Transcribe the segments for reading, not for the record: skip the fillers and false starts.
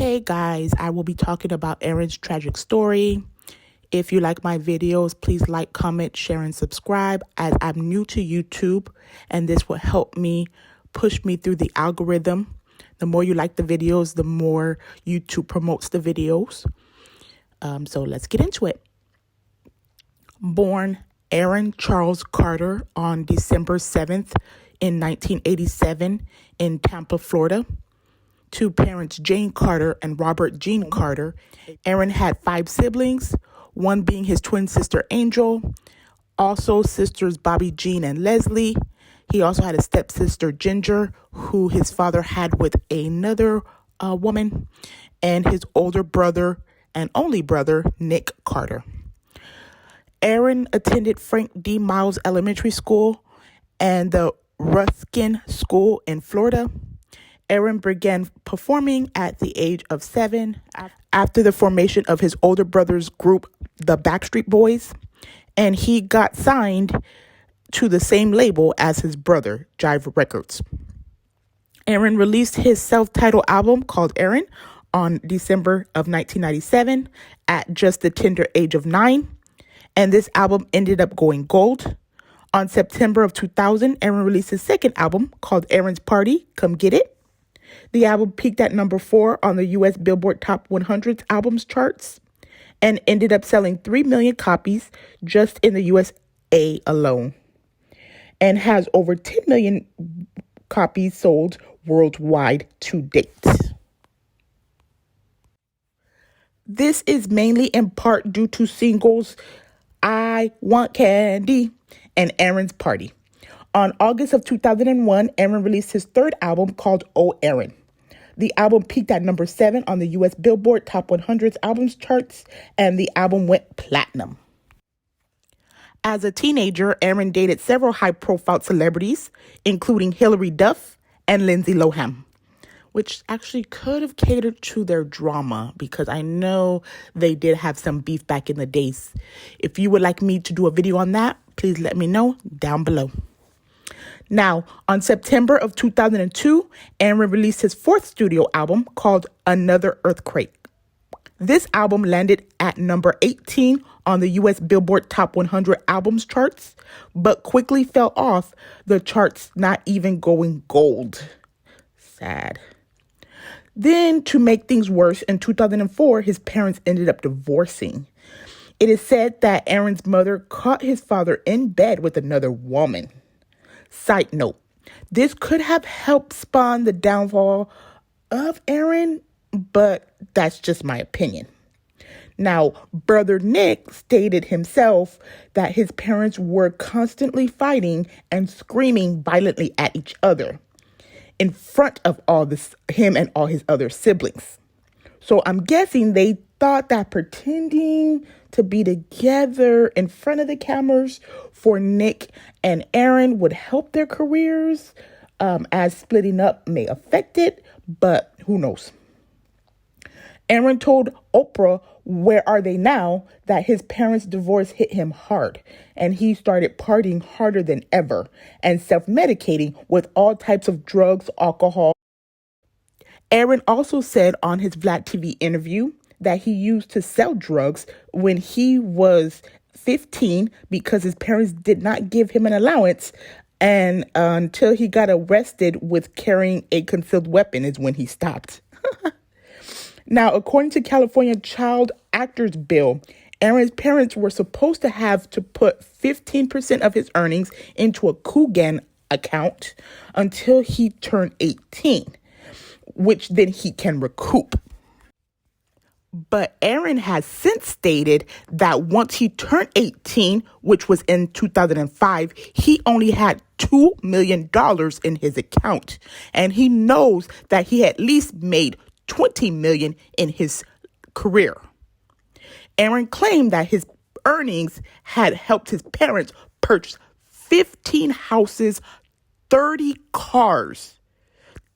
Hey guys, I will be talking about Aaron's tragic story. If you like my videos, please like, comment, share, and subscribe, as I'm new to YouTube and this will help me push me through the algorithm. The more you like the videos, the more YouTube promotes the videos. So let's get into it. Born Aaron Charles Carter on December 7th in 1987 in Tampa, Florida. To parents Jane Carter and Robert Gene Carter, Aaron had 5 siblings, one being his twin sister Angel, also sisters Bobby Jean and Leslie. He also had a stepsister Ginger, who his father had with another woman, and his older brother and only brother, Nick Carter. Aaron attended Frank D. Miles Elementary School and the Ruskin School in Florida. Aaron began performing at the age of 7 after the formation of his older brother's group, the Backstreet Boys, and he got signed to the same label as his brother, Jive Records. Aaron released his self-titled album called Aaron on December of 1997 at just the tender age of 9, and this album ended up going gold. On September of 2000, Aaron released his second album called Aaron's Party, Come Get It. The album peaked at number 4 on the U.S. Billboard Top 100 albums charts and ended up selling 3 million copies just in the USA alone, and has over 10 million copies sold worldwide to date. This is mainly in part due to singles I Want Candy and Aaron's Party. On August of 2001, Aaron released his third album called Oh Aaron. The album peaked at number 7 on the U.S. Billboard Top 100 albums charts, and the album went platinum. As a teenager, Aaron dated several high-profile celebrities, including Hilary Duff and Lindsay Lohan, which actually could have catered to their drama, because I know they did have some beef back in the days. If you would like me to do a video on that, please let me know down below. Now, on September of 2002, Aaron released his 4th studio album called Another Earthquake. This album landed at number 18 on the U.S. Billboard Top 100 albums charts, but quickly fell off the charts, not even going gold. Sad. Then, to make things worse, in 2004, his parents ended up divorcing. It is said that Aaron's mother caught his father in bed with another woman. Side note, this could have helped spawn the downfall of Aaron, but that's just my opinion. Now, brother Nick stated himself that his parents were constantly fighting and screaming violently at each other in front of him and all his other siblings. So I'm guessing they thought that pretending to be together in front of the cameras for Nick and Aaron would help their careers, as splitting up may affect it, but who knows. Aaron told Oprah, Where Are They Now?, that his parents' divorce hit him hard, and he started partying harder than ever and self-medicating with all types of drugs, alcohol. Aaron also said on his Vlad TV interview that he used to sell drugs when he was 15 because his parents did not give him an allowance, and until he got arrested with carrying a concealed weapon is when he stopped. Now, according to California Child Actors Bill, Aaron's parents were supposed to have to put 15% of his earnings into a Coogan account until he turned 18, which then he can recoup. But Aaron has since stated that once he turned 18, which was in 2005, he only had $2 million in his account. And he knows that he at least made $20 million in his career. Aaron claimed that his earnings had helped his parents purchase 15 houses, 30 cars.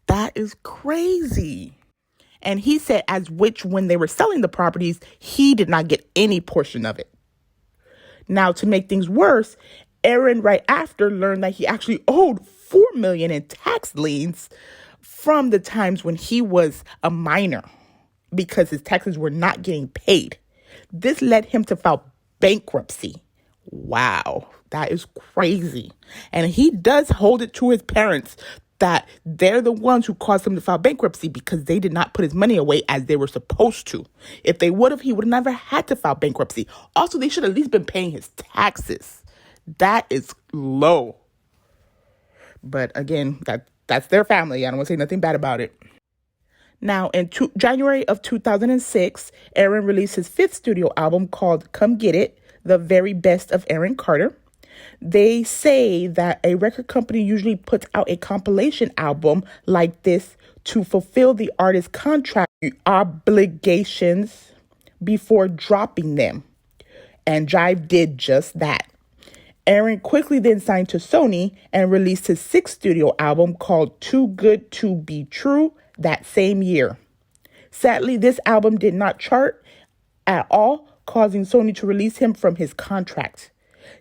That is crazy. And he said when they were selling the properties, he did not get any portion of it. Now, to make things worse, Aaron right after learned that he actually owed $4 million in tax liens from the times when he was a minor. because his taxes were not getting paid. This led him to file bankruptcy. Wow, that is crazy. And he does hold it to his parents that they're the ones who caused him to file bankruptcy because they did not put his money away as they were supposed to. If they would have, he would have never had to file bankruptcy. Also, they should at least been paying his taxes. That is low. But again, that's their family. I don't want to say nothing bad about it. Now, in January of 2006, Aaron released his fifth studio album called Come Get It, the very best of Aaron Carter. They say that a record company usually puts out a compilation album like this to fulfill the artist's contract obligations before dropping them. And Jive did just that. Aaron quickly then signed to Sony and released his sixth studio album called Too Good to Be True that same year. Sadly, this album did not chart at all, causing Sony to release him from his contract.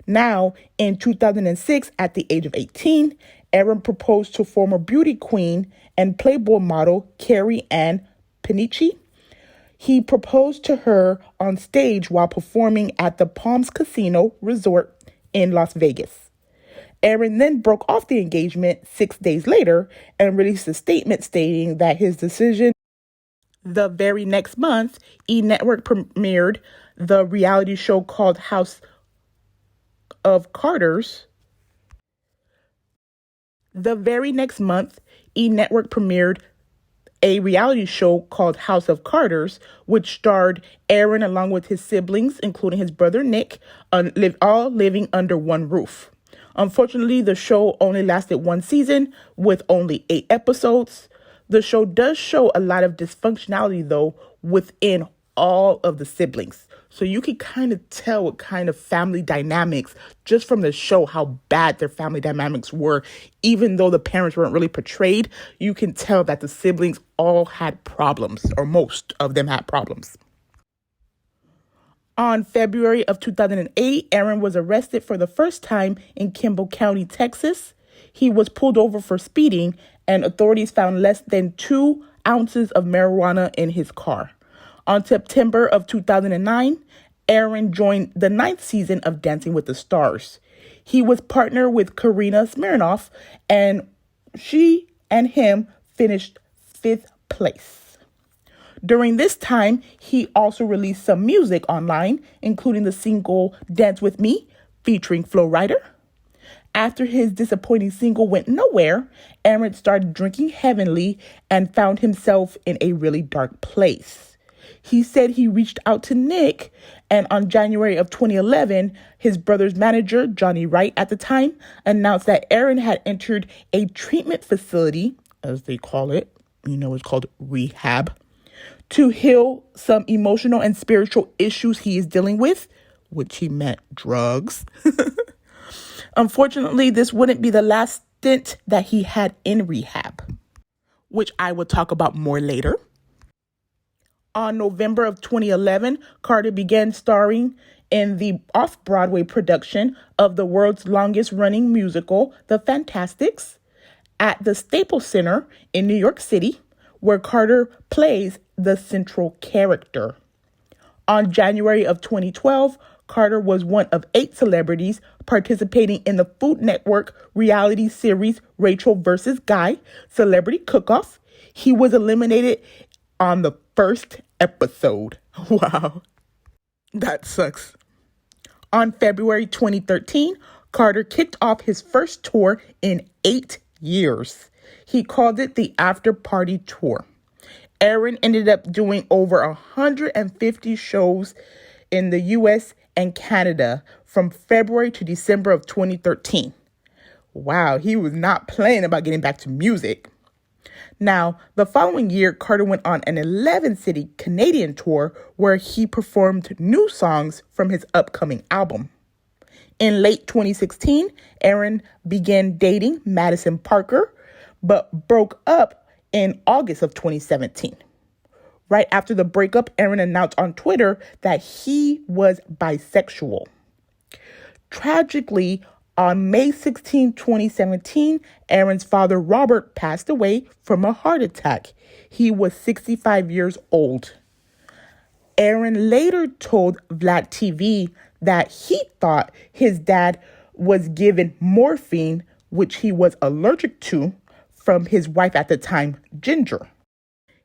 Now, in 2006, at the age of 18, Aaron proposed to former beauty queen and Playboy model Carrie Ann Panici. He proposed to her on stage while performing at the Palms Casino Resort in Las Vegas. Aaron then broke off the engagement 6 days later and released a statement stating that his decision. The very next month, E! Network premiered the reality show called House of Carters. The very next month, E! Network premiered a reality show called House of Carters, which starred Aaron along with his siblings, including his brother Nick, all living under one roof. Unfortunately, the show only lasted one season with only 8 episodes. The show does show a lot of dysfunctionality, though, within all of the siblings. So you can kind of tell what kind of family dynamics just from the show, how bad their family dynamics were. Even though the parents weren't really portrayed, you can tell that the siblings all had problems, or most of them had problems. On February of 2008, Aaron was arrested for the first time in Kimball County, Texas. He was pulled over for speeding, and authorities found less than 2 ounces of marijuana in his car. On September of 2009, Aaron joined the 9th season of Dancing with the Stars. He was partnered with Karina Smirnoff, and she and him finished 5th place. During this time, he also released some music online, including the single Dance With Me, featuring Flo Rida. After his disappointing single went nowhere, Aaron started drinking heavily and found himself in a really dark place. He said he reached out to Nick, and on January of 2011, his brother's manager, Johnny Wright at the time, announced that Aaron had entered a treatment facility, as they call it, it's called rehab, to heal some emotional and spiritual issues he is dealing with, which he meant drugs. Unfortunately, this wouldn't be the last stint that he had in rehab, which I will talk about more later. On November of 2011, Carter began starring in the off-Broadway production of the world's longest-running musical, The Fantasticks, at the Staples Center in New York City, where Carter plays the central character. On January of 2012, Carter was one of 8 celebrities participating in the Food Network reality series Rachel vs. Guy Celebrity Cook-Off. He was eliminated on the first episode. Wow, that sucks. On February 2013, Carter kicked off his first tour in 8 years. He called it the After Party Tour. Aaron ended up doing over 150 shows in the U.S. and Canada from February to December of 2013. Wow, he was not playing about getting back to music. Now, the following year, Carter went on an 11-city Canadian tour where he performed new songs from his upcoming album. In late 2016, Aaron began dating Madison Parker, but broke up in August of 2017. Right after the breakup, Aaron announced on Twitter that he was bisexual. Tragically, on May 16, 2017, Aaron's father, Robert, passed away from a heart attack. He was 65 years old. Aaron later told Vlad TV that he thought his dad was given morphine, which he was allergic to, from his wife at the time, Ginger.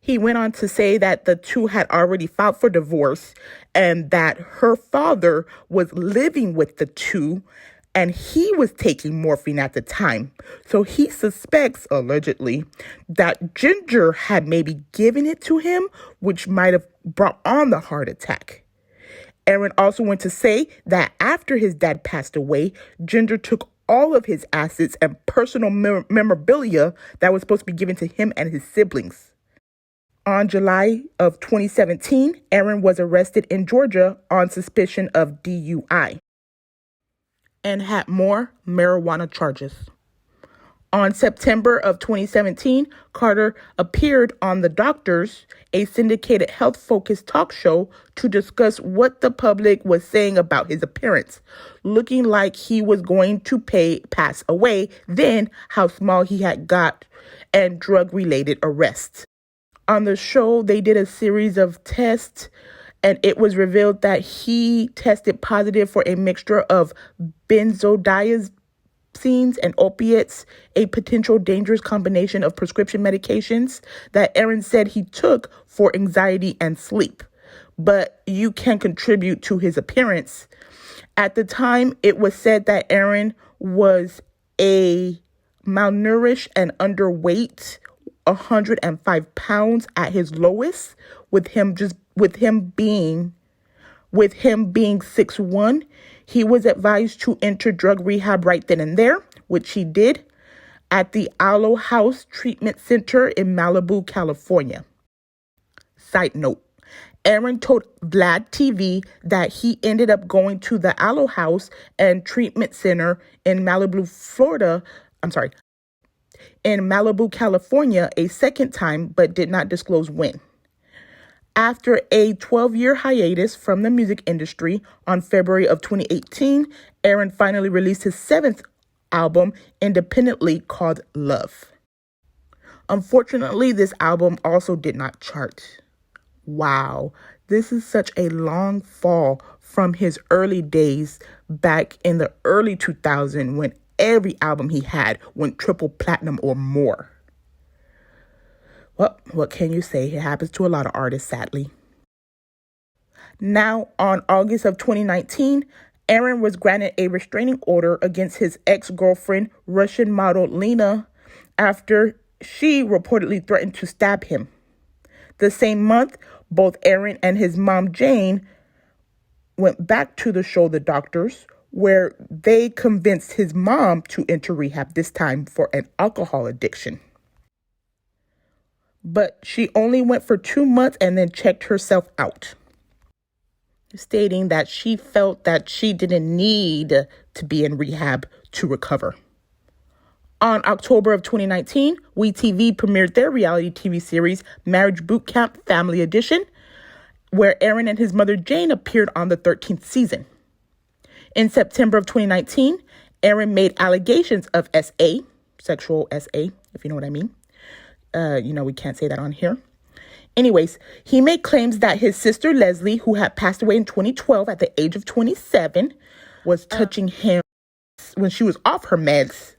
He went on to say that the two had already filed for divorce and that her father was living with the two and he was taking morphine at the time. So he suspects, allegedly, that Ginger had maybe given it to him, which might have brought on the heart attack. Aaron also went to say that after his dad passed away, Ginger took all of his assets and personal memorabilia that was supposed to be given to him and his siblings. On July of 2017, Aaron was arrested in Georgia on suspicion of DUI and had more marijuana charges. On September of 2017, Carter appeared on The Doctors, a syndicated health-focused talk show, to discuss what the public was saying about his appearance, looking like he was going to pass away, then how small he had got, and drug-related arrests. On the show, they did a series of tests, and it was revealed that he tested positive for a mixture of benzodiazepines and opiates, a potential dangerous combination of prescription medications that Aaron said he took for anxiety and sleep. But you can contribute to his appearance. At the time, it was said that Aaron was a malnourished and underweight, 105 pounds at his lowest, with him being 6'1". He was advised to enter drug rehab right then and there, which he did at the Aloe House Treatment Center in Malibu, California. Side note, Aaron told Vlad TV that he ended up going to the Aloe House and Treatment Center in Malibu, California a second time, but did not disclose when. After a 12-year hiatus from the music industry, on February of 2018, Aaron finally released his 7th album independently called Love. Unfortunately, this album also did not chart. Wow, this is such a long fall from his early days back in the early 2000s when every album he had went triple platinum or more. Well, what can you say? It happens to a lot of artists, sadly. Now, on August of 2019, Aaron was granted a restraining order against his ex-girlfriend, Russian model Lena, after she reportedly threatened to stab him. The same month, both Aaron and his mom, Jane, went back to the show The Doctors, where they convinced his mom to enter rehab, this time for an alcohol addiction. But she only went for 2 months and then checked herself out, stating that she felt that she didn't need to be in rehab to recover. On October of 2019, WeTV premiered their reality TV series, Marriage Boot Camp Family Edition, where Aaron and his mother Jane appeared on the 13th season. In September of 2019, Aaron made allegations of SA, sexual SA, if you know what I mean. We can't say that on here. Anyways, he made claims that his sister Leslie, who had passed away in 2012 at the age of 27, was touching him when she was off her meds,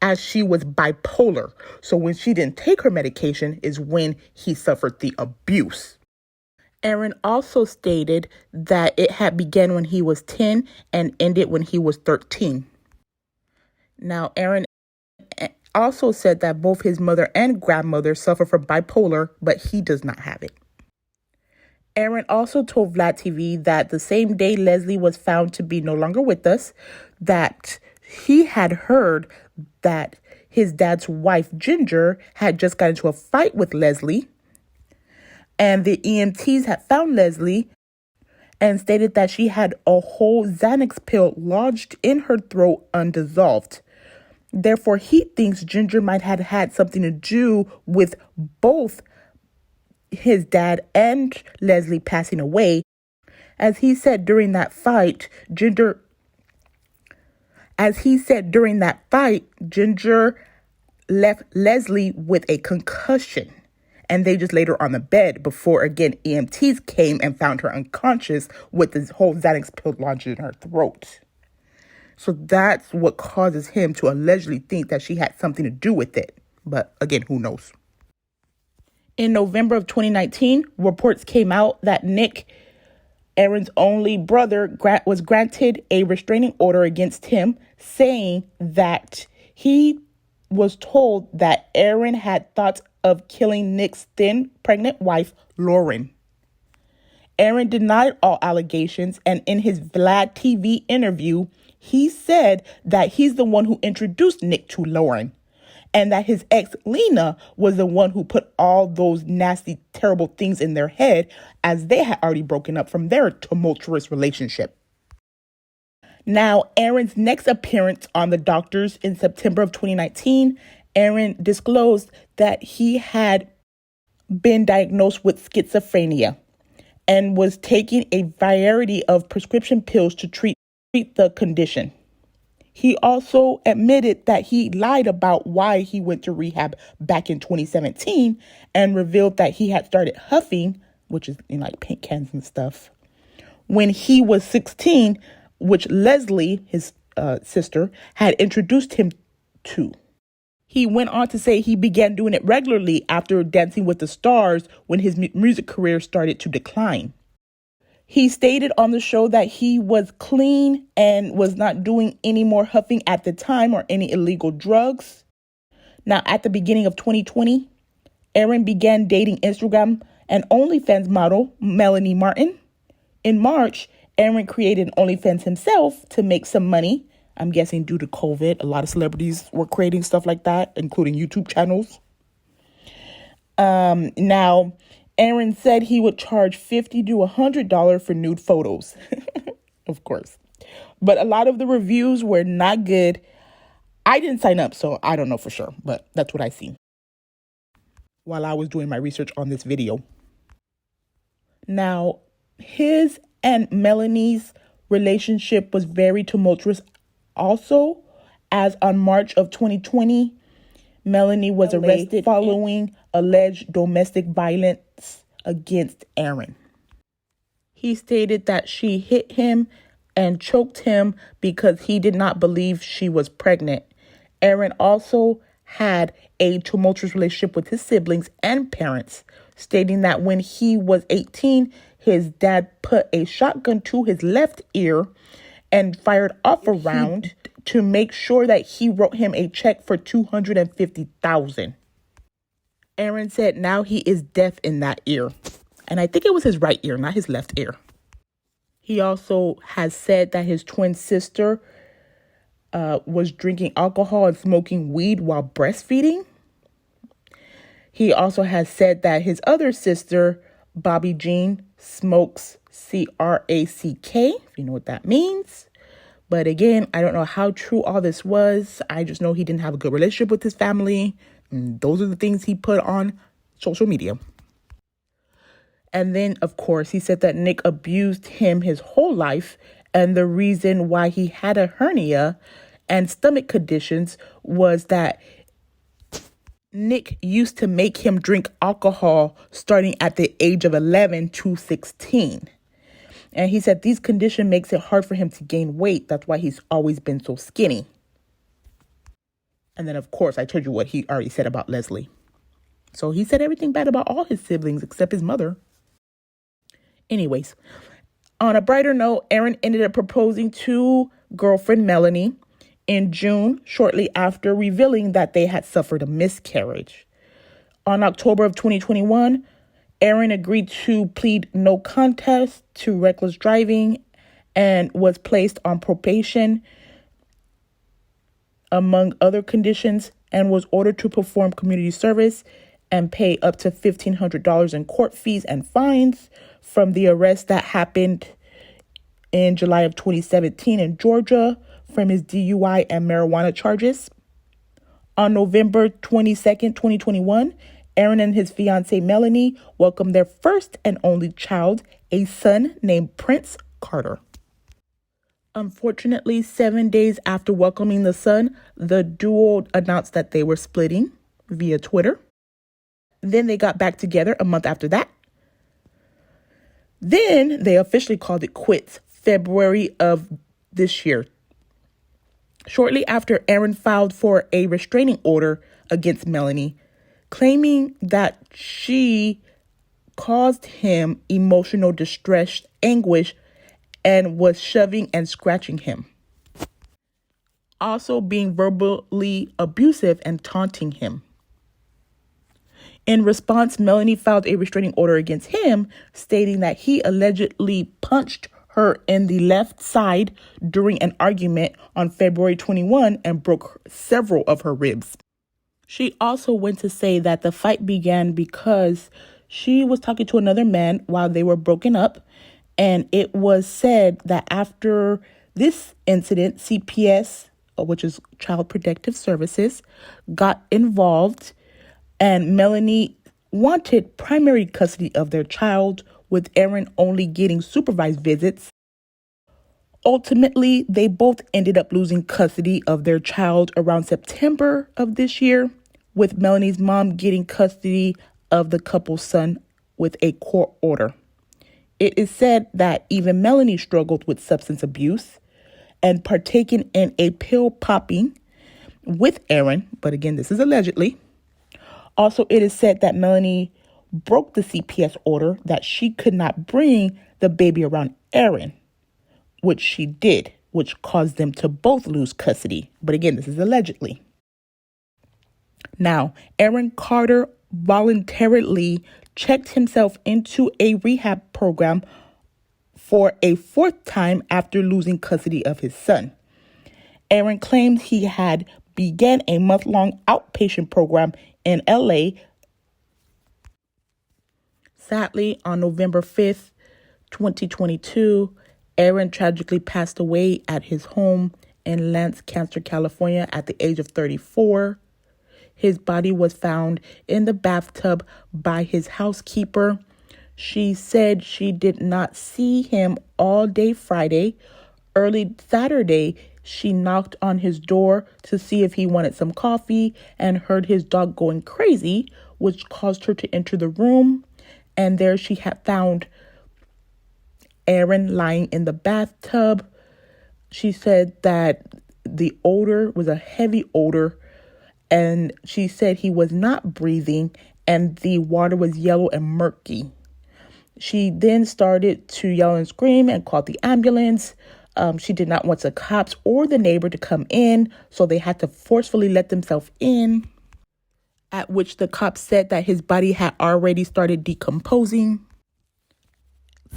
as she was bipolar. So when she didn't take her medication is when he suffered the abuse. Aaron also stated that it had begun when he was 10 and ended when he was 13. Now, Aaron also said that both his mother and grandmother suffer from bipolar, but he does not have it. Aaron also told Vlad TV that the same day Leslie was found to be no longer with us, that he had heard that his dad's wife, Ginger, had just got into a fight with Leslie, and the EMTs had found Leslie and stated that she had a whole Xanax pill lodged in her throat undissolved. Therefore, he thinks Ginger might have had something to do with both his dad and Leslie passing away. As he said during that fight, Ginger left Leslie with a concussion and they just laid her on the bed before, again, EMTs came and found her unconscious with this whole Xanax pill lodged in her throat. So that's what causes him to allegedly think that she had something to do with it. But again, who knows? In November of 2019, reports came out that Nick, Aaron's only brother, was granted a restraining order against him, saying that he was told that Aaron had thoughts of killing Nick's then pregnant wife, Lauren. Aaron denied all allegations, and in his Vlad TV interview, he said that he's the one who introduced Nick to Lauren, and that his ex, Lena, was the one who put all those nasty, terrible things in their head, as they had already broken up from their tumultuous relationship. Now, Aaron's next appearance on The Doctors in September of 2019, Aaron disclosed that he had been diagnosed with schizophrenia and was taking a variety of prescription pills to treat the condition. He also admitted that he lied about why he went to rehab back in 2017 and revealed that he had started huffing, which is like paint cans and stuff, when he was 16, which Leslie, his sister, had introduced him to. He went on to say he began doing it regularly after Dancing with the Stars when his music career started to decline. He stated on the show that he was clean and was not doing any more huffing at the time or any illegal drugs. Now, at the beginning of 2020, Aaron began dating Instagram and OnlyFans model Melanie Martin. In March, Aaron created OnlyFans himself to make some money. I'm guessing due to COVID, a lot of celebrities were creating stuff like that, including YouTube channels. Now, Aaron said he would charge $50 to $100 for nude photos. Of course. But a lot of the reviews were not good. I didn't sign up, so I don't know for sure, but that's what I see while I was doing my research on this video. Now, his and Melanie's relationship was very tumultuous also, as on March of 2020, Melanie was arrested following alleged domestic violence against Aaron. He stated that she hit him and choked him because he did not believe she was pregnant. Aaron also had a tumultuous relationship with his siblings and parents, stating that when he was 18, his dad put a shotgun to his left ear and fired off a round to make sure that he wrote him a check for $250,000. Aaron said now he is deaf in that ear. And I think it was his right ear, not his left ear. He also has said that his twin sister was drinking alcohol and smoking weed while breastfeeding. He also has said that his other sister, Bobby Jean, smokes crack, if you know what that means. But again, I don't know how true all this was. I just know he didn't have a good relationship with his family. And those are the things he put on social media. And then, of course, he said that Nick abused him his whole life. And the reason why he had a hernia and stomach conditions was that Nick used to make him drink alcohol starting at the age of 11 to 16. And he said these conditions makes it hard for him to gain weight. That's why he's always been so skinny. And then, of course, I told you what he already said about Leslie. So he said everything bad about all his siblings except his mother. Anyways, on a brighter note, Aaron ended up proposing to girlfriend Melanie in June, shortly after revealing that they had suffered a miscarriage. On October of 2021, Aaron agreed to plead no contest to reckless driving and was placed on probation, among other conditions, and was ordered to perform community service and pay up to $1,500 in court fees and fines from the arrest that happened in July of 2017 in Georgia from his DUI and marijuana charges. On November 22nd, 2021, Aaron and his fiancée Melanie welcomed their first and only child, a son named Prince Carter. Unfortunately, 7 days after welcoming the son, the duo announced that they were splitting via Twitter. Then they got back together a month after that. Then they officially called it quits February of this year. Shortly after, Aaron filed for a restraining order against Melanie, claiming that she caused him emotional distress, anguish, and was shoving and scratching him. Also being verbally abusive and taunting him. In response, Melanie filed a restraining order against him, stating that he allegedly punched her in the left side during an argument on February 21 and broke several of her ribs. She also went to say that the fight began because she was talking to another man while they were broken up, and it was said that after this incident, CPS, which is Child Protective Services, got involved, and Melanie wanted primary custody of their child, with Aaron only getting supervised visits. Ultimately, they both ended up losing custody of their child around September of this year, with Melanie's mom getting custody of the couple's son with a court order. It is said that even Melanie struggled with substance abuse and partaking in a pill popping with Aaron, but again, this is allegedly. Also, it is said that Melanie broke the CPS order that she could not bring the baby around Aaron, which she did, which caused them to both lose custody. But again, this is allegedly. Now, Aaron Carter voluntarily checked himself into a rehab program for a fourth time after losing custody of his son. Aaron claims he had began a month-long outpatient program in LA. Sadly, on November 5th, 2022, Aaron tragically passed away at his home in Lancaster, California at the age of 34. His body was found in the bathtub by his housekeeper. She said she did not see him all day Friday. Early Saturday, she knocked on his door to see if he wanted some coffee and heard his dog going crazy, which caused her to enter the room. And there she had found Aaron lying in the bathtub. She said that the odor was a heavy odor, and she said he was not breathing and the water was yellow and murky. She then started to yell and scream and called the ambulance. She did not want the cops or the neighbor to come in, so they had to forcefully let themselves in, at which the cops said that his body had already started decomposing.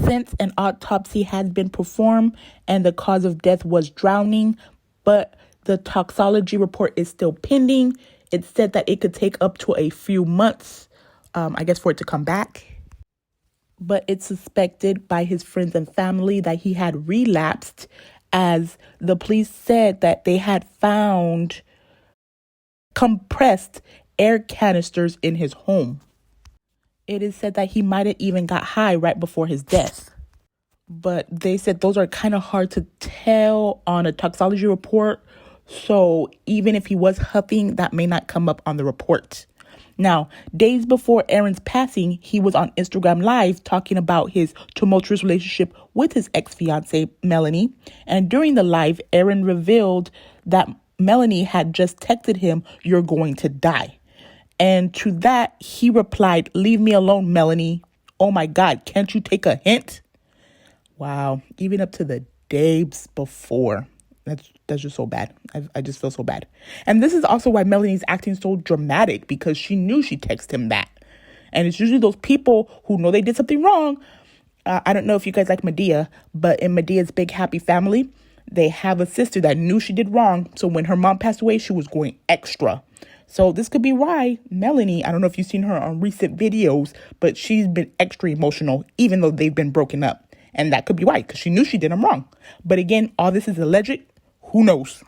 Since an autopsy had been performed and the cause of death was drowning, but the toxicology report is still pending. It said that it could take up to a few months, for it to come back. But it's suspected by his friends and family that he had relapsed, as the police said that they had found compressed air canisters in his home. It is said that he might have even got high right before his death. But they said those are kind of hard to tell on a toxicology report. So even if he was huffing, that may not come up on the report. Now, days before Aaron's passing, he was on Instagram Live talking about his tumultuous relationship with his ex-fiancée, Melanie. And during the live, Aaron revealed that Melanie had just texted him, "You're going to die." And to that, he replied, "Leave me alone, Melanie. Oh my God, can't you take a hint?" Wow, even up to the days before. That's just so bad. I just feel so bad. And this is also why Melanie's acting so dramatic, because she knew she texted him that. And it's usually those people who know they did something wrong. I don't know if you guys like Madea, but in Madea's Big Happy Family, they have a sister that knew she did wrong. So when her mom passed away, she was going extra. So this could be why Melanie, I don't know if you've seen her on recent videos, but she's been extra emotional, even though they've been broken up. And that could be why, because she knew she did him wrong. But again, all this is alleged. Who knows?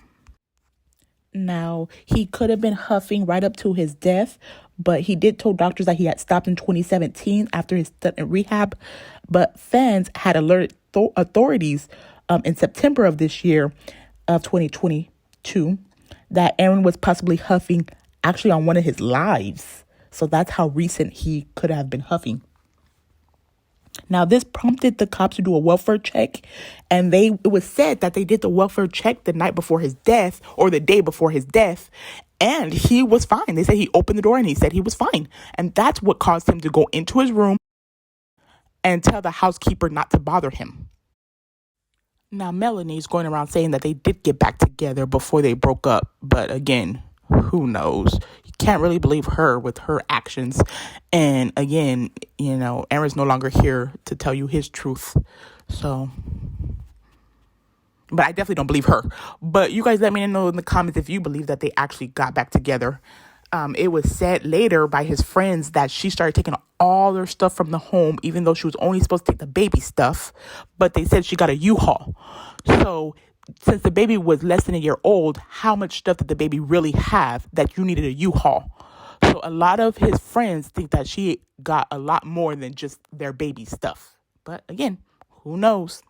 Now, he could have been huffing right up to his death, but he did tell doctors that he had stopped in 2017 after his stint in rehab. But fans had alerted authorities in September of this year, of 2022, that Aaron was possibly huffing actually on one of his lives. So that's how recent he could have been huffing. Now, this prompted the cops to do a welfare check, and it was said that they did the welfare check the night before his death or the day before his death, and he was fine. They said he opened the door and he said he was fine. And that's what caused him to go into his room and tell the housekeeper not to bother him. Now, Melanie's going around saying that they did get back together before they broke up. But again, who knows? You can't really believe her with her actions. And again, Aaron's no longer here to tell you his truth. So, but I definitely don't believe her. But you guys let me know in the comments if you believe that they actually got back together. It was said later by his friends that she started taking all their stuff from the home, even though she was only supposed to take the baby stuff. But they said she got a U-Haul. So since the baby was less than a year old, how much stuff did the baby really have that you needed a U-Haul? So a lot of his friends think that she got a lot more than just their baby stuff. But again, who knows?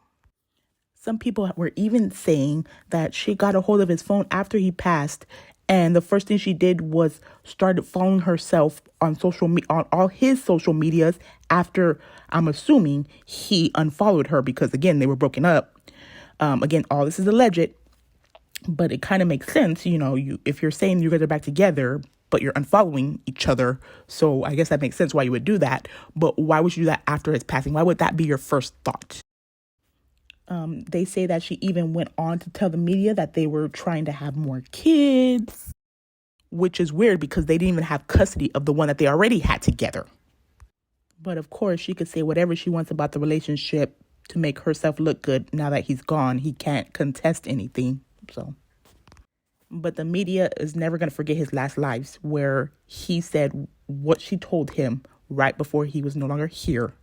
Some people were even saying that she got a hold of his phone after he passed, and the first thing she did was started following herself on on all his social medias after, I'm assuming, he unfollowed her because, again, they were broken up. Again, all this is alleged, but it kind of makes sense, if you're saying you guys are back together, but you're unfollowing each other. So I guess that makes sense why you would do that. But why would you do that after his passing? Why would that be your first thought? They say that she even went on to tell the media that they were trying to have more kids, which is weird because they didn't even have custody of the one that they already had together. But of course, she could say whatever she wants about the relationship to make herself look good. Now that he's gone, he can't contest anything. So, but the media is never going to forget his last lives, where he said what she told him right before he was no longer here,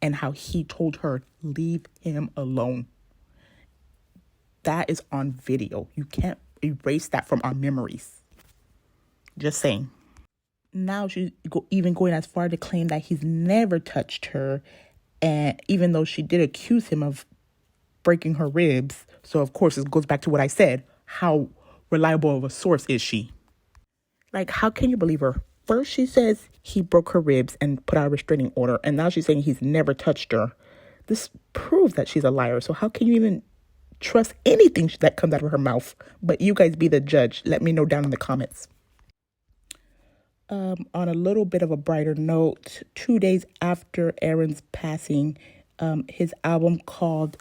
and how he told her, leave him alone. That is on video. You can't erase that from our memories. Just saying. Now she's even going as far to claim that he's never touched her, and even though she did accuse him of breaking her ribs. So of course it goes back to what I said. How reliable of a source is she? Like, how can you believe her? First she says he broke her ribs and put out a restraining order, and now she's saying he's never touched her. This proves that she's a liar. So how can you even trust anything that comes out of her mouth? But you guys be the judge. Let me know down in the comments. On a little bit of a brighter note, 2 days after Aaron's passing, his album called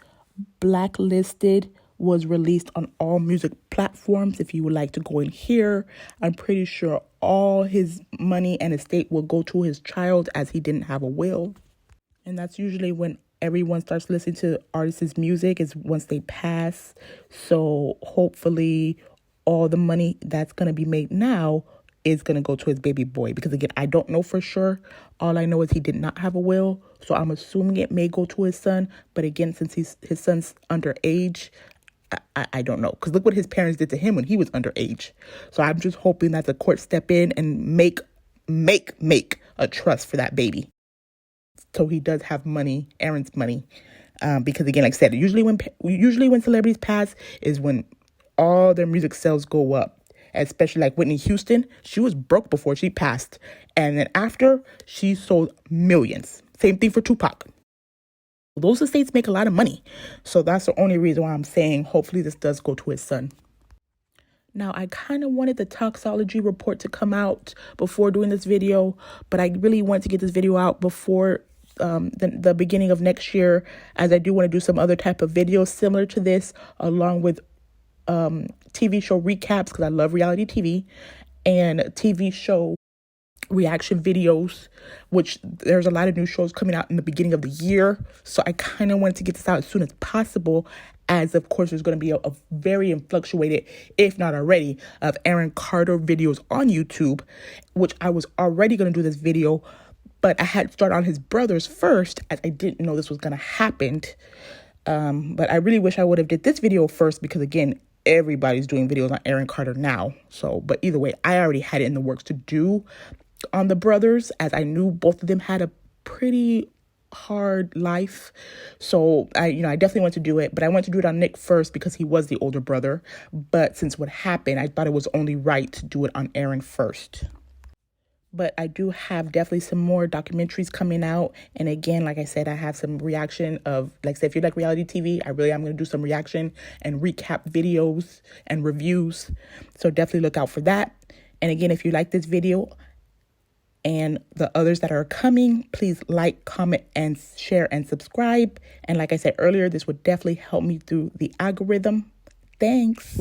Blacklisted was released on all music platforms. If you would like to go and hear, I'm pretty sure all his money and estate will go to his child, as he didn't have a will. And that's usually when everyone starts listening to artists' music, is once they pass. So hopefully all the money that's going to be made now is going to go to his baby boy. Because again, I don't know for sure. All I know is he did not have a will. So I'm assuming it may go to his son. But again, since his son's underage, I don't know. Because look what his parents did to him when he was underage. So I'm just hoping that the court step in and make a trust for that baby. So he does have money, Aaron's money. Because again, like I said, usually when celebrities pass is when all their music sales go up. Especially like Whitney Houston. She was broke before she passed. And then after, she sold millions. Same thing for Tupac. Those estates make a lot of money. So that's the only reason why I'm saying hopefully this does go to his son. Now, I kind of wanted the toxology report to come out before doing this video, but I really want to get this video out before the beginning of next year, as I do want to do some other type of videos similar to this, along with TV show recaps, because I love reality TV, and TV show reaction videos, which there's a lot of new shows coming out in the beginning of the year. So I kind of wanted to get this out as soon as possible, as of course there's going to be a very fluctuated, if not already, of Aaron Carter videos on YouTube, which I was already going to do this video, but I had to start on his brothers first, as I didn't know this was going to happen. But I really wish I would have did this video first, because again, everybody's doing videos on Aaron Carter now. So, but either way, I already had it in the works to do on the brothers, as I knew both of them had a pretty hard life. So I definitely want to do it, but I want to do it on Nick first because he was the older brother. But since what happened, I thought it was only right to do it on Aaron first. But I do have definitely some more documentaries coming out. And again, like I said, I have some reaction of, like I said, if you like reality TV, I really am going to do some reaction and recap videos and reviews. So definitely look out for that. And again, if you like this video and the others that are coming, please like, comment, and share and subscribe. And like I said earlier, this would definitely help me through the algorithm. Thanks.